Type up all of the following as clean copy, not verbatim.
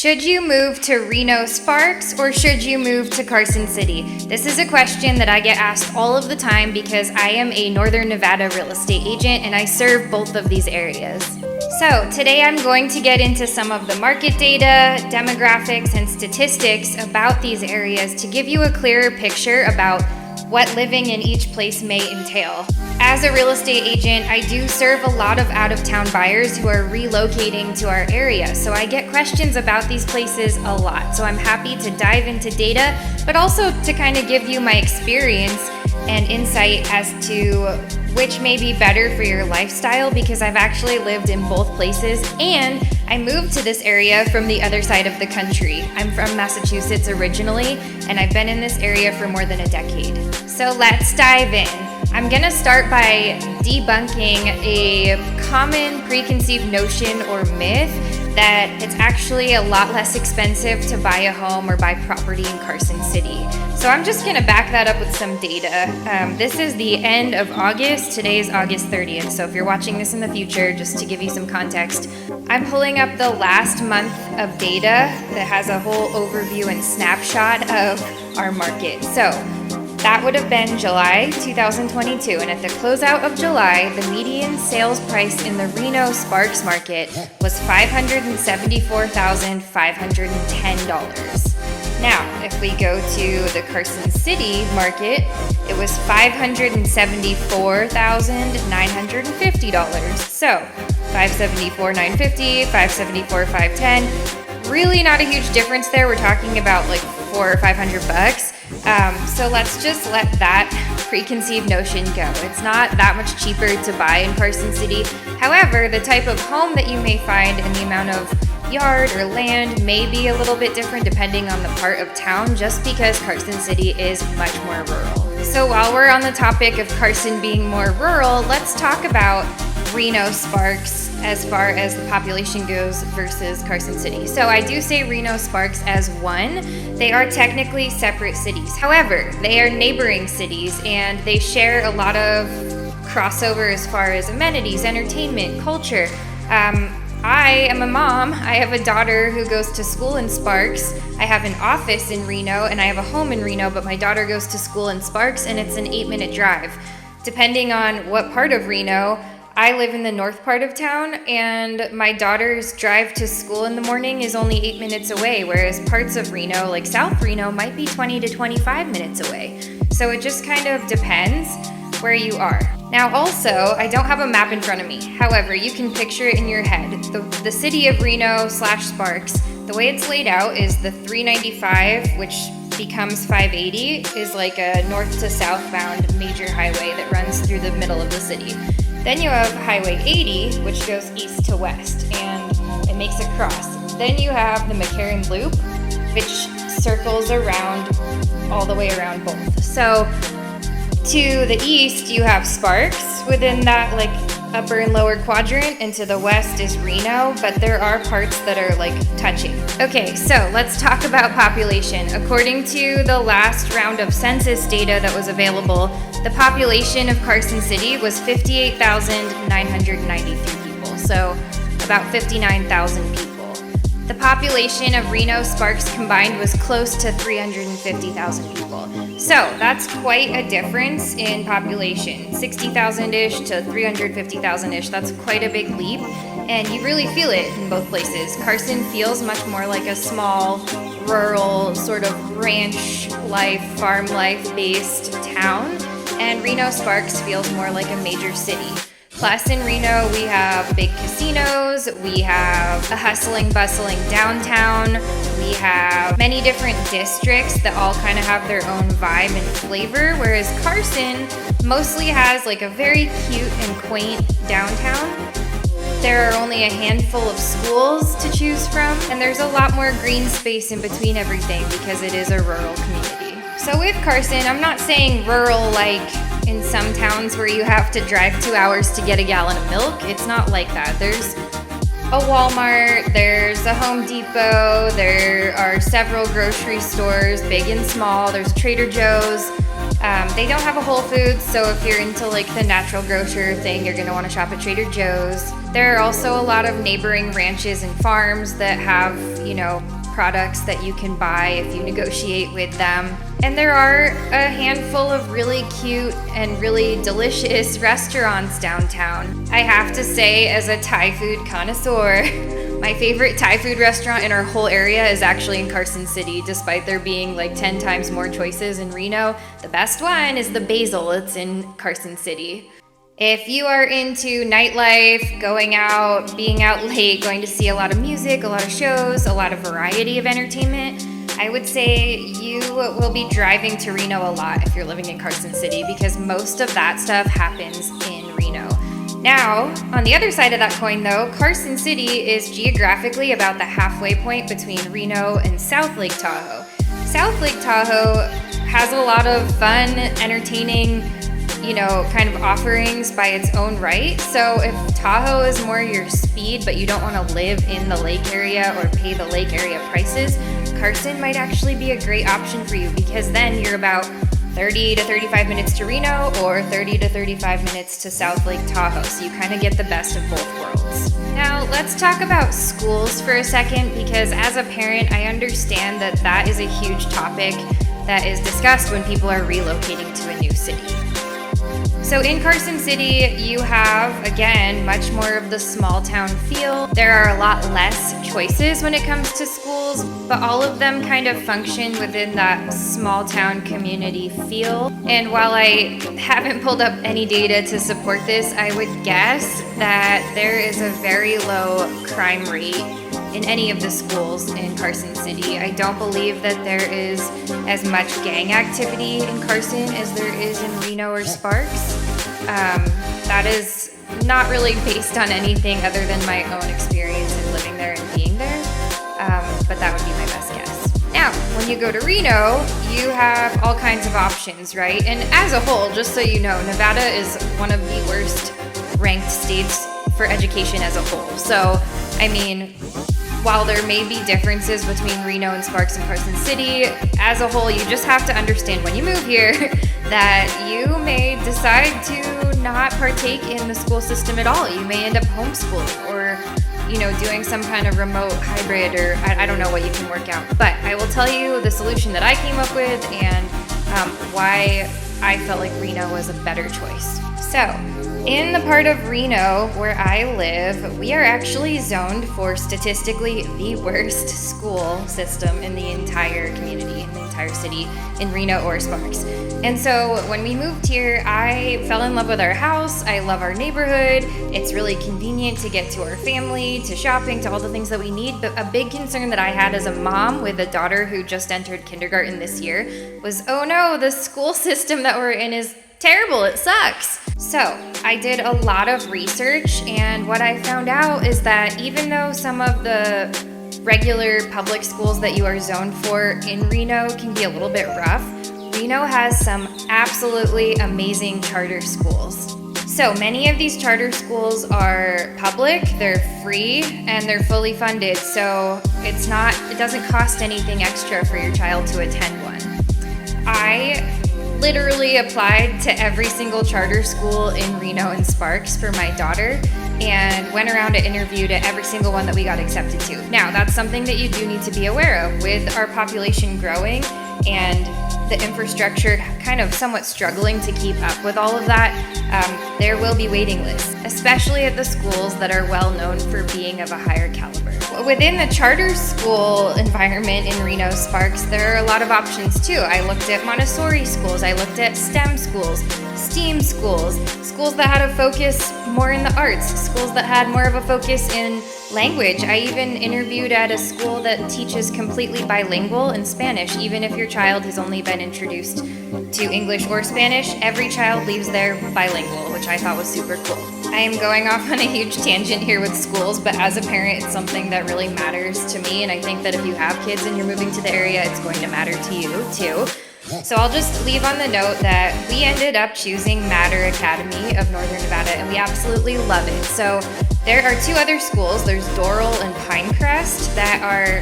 Should you move to Reno Sparks or should you move to Carson City? This is a question that I get asked all of the time because I am a Northern Nevada real estate agent and I serve both of these areas. So today I'm going to get into some of the market data, demographics, and statistics about these areas to give you a clearer picture about what living in each place may entail. As a real estate agent, I do serve a lot of out-of-town buyers who are relocating to our area, so I get questions about these places a lot. So I'm happy to dive into data, but also to kind of give you my experience and insight as to which may be better for your lifestyle, because I've actually lived in both places and I moved to this area from the other side of the country. I'm from Massachusetts originally, and I've been in this area for more than a decade. So let's dive in. I'm gonna start by debunking a common preconceived notion or myth that it's actually a lot less expensive to buy a home or buy property in Carson City. So I'm just gonna back that up with some data. This is the end of August. Today is August 30th. So if you're watching this in the future, just to give you some context, I'm pulling up the last month of data that has a whole overview and snapshot of our market. So that would have been July 2022, and at the closeout of July, the median sales price in the Reno Sparks market was $574,510. Now, if we go to the Carson City market, it was $574,950. So, $574,950, $574,510. Really not a huge difference there. We're talking about like $400 or $500. So let's just let that preconceived notion go. It's not that much cheaper to buy in Carson City. However, the type of home that you may find and the amount of yard or land may be a little bit different depending on the part of town, just because Carson City is much more rural. So while we're on the topic of Carson being more rural, let's talk about Reno Sparks as far as the population goes versus Carson City. So I do say Reno Sparks as one. They are technically separate cities. However, they are neighboring cities and they share a lot of crossover as far as amenities, entertainment, culture. I am a mom. I have a daughter who goes to school in Sparks. I have an office in Reno and I have a home in Reno, but my daughter goes to school in Sparks and it's an 8-minute drive. Depending on what part of Reno, I live in the north part of town, and my daughter's drive to school in the morning is only 8 minutes away, whereas parts of Reno, like South Reno, might be 20 to 25 minutes away. So it just kind of depends where you are. Now also, I don't have a map in front of me. However, you can picture it in your head. The city of Reno / Sparks, the way it's laid out is the 395, which becomes 580, is like a north to southbound major highway that runs through the middle of the city. Then you have Highway 80, which goes east to west, and it makes a cross. Then you have the McCarran Loop, which circles around all the way around both. So to the east, you have Sparks within that like upper and lower quadrant, and to the west is Reno, but there are parts that are like touching. Okay, so let's talk about population. According to the last round of census data that was available, the population of Carson City was 58,993 people, so about 59,000 people. The population of Reno Sparks combined was close to 350,000 people. So that's quite a difference in population, 60,000-ish to 350,000-ish. That's quite a big leap, and you really feel it in both places. Carson feels much more like a small, rural, sort of ranch life, farm life based town, and Reno Sparks feels more like a major city. Plus in Reno, we have big casinos, we have a hustling, bustling downtown, we have many different districts that all kind of have their own vibe and flavor, whereas Carson mostly has like a very cute and quaint downtown. There are only a handful of schools to choose from, and there's a lot more green space in between everything because it is a rural community. So with Carson, I'm not saying rural like in some towns where you have to drive 2 hours to get a gallon of milk. It's not like that. There's a Walmart, there's a Home Depot, there are several grocery stores, big and small, there's Trader Joe's. They don't have a Whole Foods, so if you're into like the natural grocer thing, you're gonna wanna shop at Trader Joe's. There are also a lot of neighboring ranches and farms that have, you know, products that you can buy if you negotiate with them. And there are a handful of really cute and really delicious restaurants downtown. I have to say, as a Thai food connoisseur, my favorite Thai food restaurant in our whole area is actually in Carson City, despite there being like 10 times more choices in Reno. The best one is the Basil. It's in Carson City. If you are into nightlife, going out, being out late, going to see a lot of music, a lot of shows, a lot of variety of entertainment, I would say you will be driving to Reno a lot if you're living in Carson City, because most of that stuff happens in Reno. Now, on the other side of that coin though, Carson City is geographically about the halfway point between Reno and South Lake Tahoe. South Lake Tahoe has a lot of fun, entertaining, kind of offerings by its own right. So if Tahoe is more your speed, but you don't want to live in the lake area or pay the lake area prices, Carson might actually be a great option for you, because then you're about 30 to 35 minutes to Reno or 30 to 35 minutes to South Lake Tahoe. So you kind of get the best of both worlds. Now let's talk about schools for a second, because as a parent, I understand that that is a huge topic that is discussed when people are relocating to a new city. So in Carson City, you have, again, much more of the small town feel. There are a lot less choices when it comes to schools, but all of them kind of function within that small town community feel. And while I haven't pulled up any data to support this, I would guess that there is a very low crime rate in any of the schools in Carson City. I don't believe that there is as much gang activity in Carson as there is in Reno or Sparks. That is not really based on anything other than my own experience in living there and being there, but that would be my best guess. Now, when you go to Reno, you have all kinds of options, right? And as a whole, just so you know, Nevada is one of the worst ranked states for education as a whole. So, I mean, while there may be differences between Reno and Sparks and Carson City, as a whole, you just have to understand when you move here that you may decide to not partake in the school system at all. You may end up homeschooling or, doing some kind of remote hybrid, or I don't know what you can work out. But I will tell you the solution that I came up with and why I felt like Reno was a better choice. So, in the part of Reno where I live, we are actually zoned for statistically the worst school system in the entire community, in the entire city, in Reno or Sparks. And so when we moved here, I fell in love with our house. I love our neighborhood. It's really convenient to get to our family, to shopping, to all the things that we need. But a big concern that I had as a mom with a daughter who just entered kindergarten this year was, oh no, the school system that we're in is terrible. It sucks. So I did a lot of research, and what I found out is that even though some of the regular public schools that you are zoned for in Reno can be a little bit rough, Reno has some absolutely amazing charter schools. So many of these charter schools are public, they're free, and they're fully funded. So it doesn't cost anything extra for your child to attend one. I literally applied to every single charter school in Reno and Sparks for my daughter and went around and interviewed at every single one that we got accepted to. Now, that's something that you do need to be aware of. With our population growing and the infrastructure kind of somewhat struggling to keep up with all of that, there will be waiting lists, especially at the schools that are well known for being of a higher caliber. Within the charter school environment in Reno Sparks, there are a lot of options too. I looked at Montessori schools, I looked at STEM schools, STEAM schools, schools that had a focus more in the arts, schools that had more of a focus in language. I even interviewed at a school that teaches completely bilingual in Spanish. Even if your child has only been introduced to English or Spanish, every child leaves there bilingual, which I thought was super cool. I am going off on a huge tangent here with schools, but as a parent, it's something that really matters to me, and I think that if you have kids and you're moving to the area, it's going to matter to you too. So I'll just leave on the note that we ended up choosing Matter Academy of Northern Nevada, and we absolutely love it. So there are two other schools. There's Doral and Pinecrest that are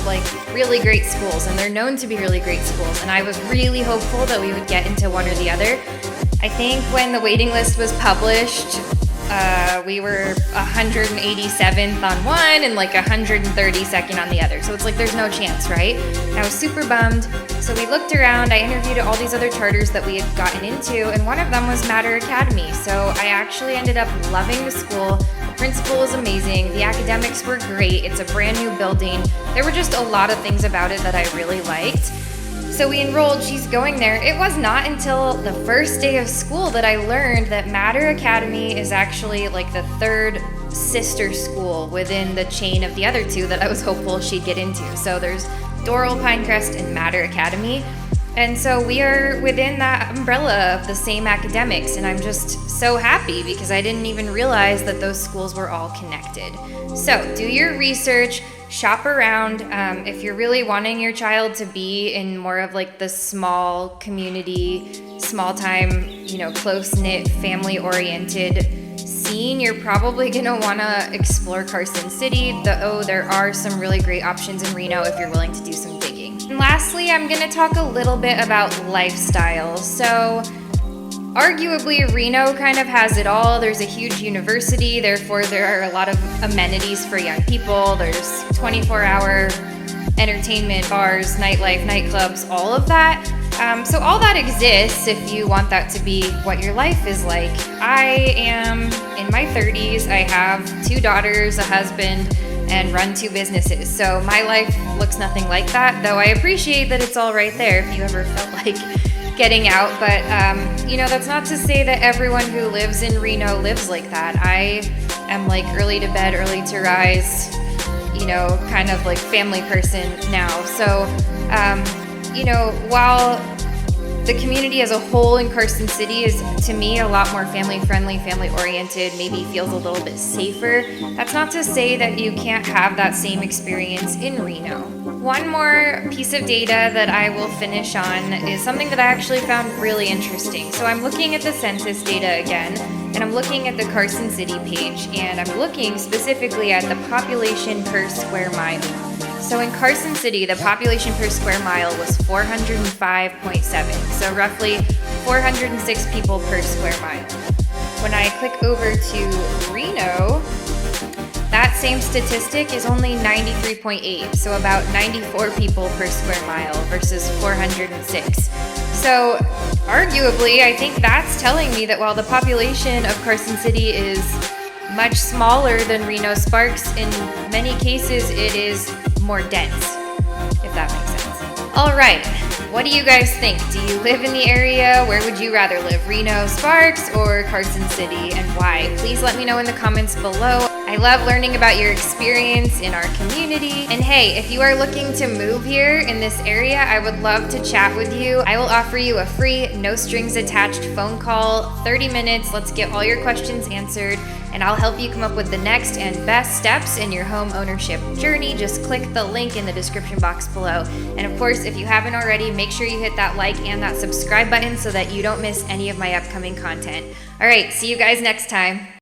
like really great schools, and they're known to be really great schools. And I was really hopeful that we would get into one or the other. I think when the waiting list was published, We were 187th on one and like 132nd on the other. So it's like there's no chance, right? And I was super bummed. So we looked around, I interviewed all these other charters that we had gotten into, and one of them was Matter Academy. So I actually ended up loving the school. The principal was amazing. The academics were great. It's a brand new building. There were just a lot of things about it that I really liked. So we enrolled, she's going there. It was not until the first day of school that I learned that Matter Academy is actually like the third sister school within the chain of the other two that I was hopeful she'd get into. So there's Doral, Pinecrest, and Matter Academy. And so we are within that umbrella of the same academics, and I'm just so happy because I didn't even realize that those schools were all connected. So do your research, shop around. If you're really wanting your child to be in more of like the small community, small time, close-knit, family-oriented scene, you're probably gonna wanna explore Carson City, though there are some really great options in Reno if you're willing to do some digging. And lastly, I'm gonna talk a little bit about lifestyle. So arguably, Reno kind of has it all. There's a huge university, therefore there are a lot of amenities for young people. There's 24-hour entertainment, bars, nightlife, nightclubs, all of that. So all that exists if you want that to be what your life is like. I am in my 30s. I have 2 daughters, a husband, and run 2 businesses. So my life looks nothing like that, though I appreciate that it's all right there if you ever felt like getting out. But, that's not to say that everyone who lives in Reno lives like that. I am like early to bed, early to rise, kind of like family person now. So, while the community as a whole in Carson City is, to me, a lot more family-friendly, family-oriented, maybe feels a little bit safer, that's not to say that you can't have that same experience in Reno. One more piece of data that I will finish on is something that I actually found really interesting. So I'm looking at the census data again, and I'm looking at the Carson City page, and I'm looking specifically at the population per square mile. So in Carson City, the population per square mile was 405.7, so roughly 406 people per square mile. When I click over to Reno, that same statistic is only 93.8, so about 94 people per square mile versus 406. So arguably, I think that's telling me that while the population of Carson City is much smaller than Reno Sparks, in many cases it is more dense, if that makes sense. All right, what do you guys think? Do you live in the area? Where would you rather live, Reno Sparks or Carson City, and why? Please let me know in the comments below. I love learning about your experience in our community. And hey, if you are looking to move here in this area, I would love to chat with you. I will offer you a free, no strings attached phone call, 30 minutes. Let's get all your questions answered, and I'll help you come up with the next and best steps in your home ownership journey. Just click the link in the description box below. And of course, if you haven't already, make sure you hit that like and that subscribe button so that you don't miss any of my upcoming content. All right, see you guys next time.